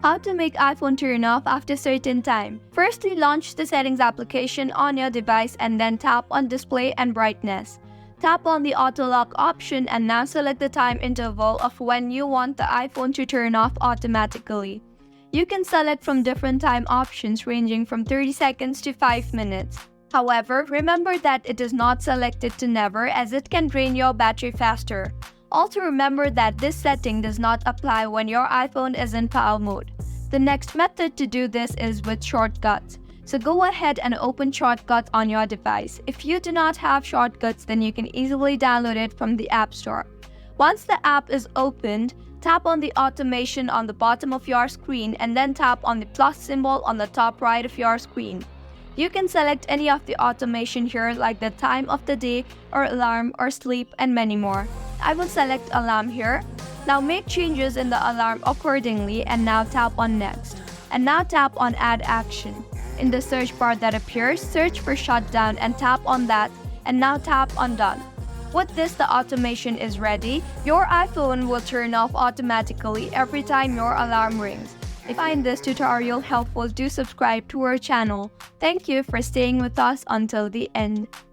How to make iPhone turn off after certain time. Firstly, launch the settings application on your device and then tap on display and brightness. Tap on the auto lock option and now select the time interval of when you want the iPhone to turn off automatically. You can select from different time options ranging from 30 seconds to 5 minutes. However, remember that it is not selected to never as it can drain your battery faster. Also remember that this setting does not apply when your iPhone is in power mode. The next method to do this is with shortcuts. So go ahead and open shortcuts on your device. If you do not have shortcuts, then you can easily download it from the App Store. Once the app is opened, tap on the automation on the bottom of your screen and then tap on the plus symbol on the top right of your screen. You can select any of the automation here like the time of the day or alarm or sleep and many more. I will select alarm here. Now make changes in the alarm accordingly and now tap on next. And now tap on add action. In the search bar that appears, search for shutdown and tap on that and now tap on done. With this, the automation is ready. Your iPhone will turn off automatically every time your alarm rings. If you find this tutorial helpful, do subscribe to our channel. Thank you for staying with us until the end.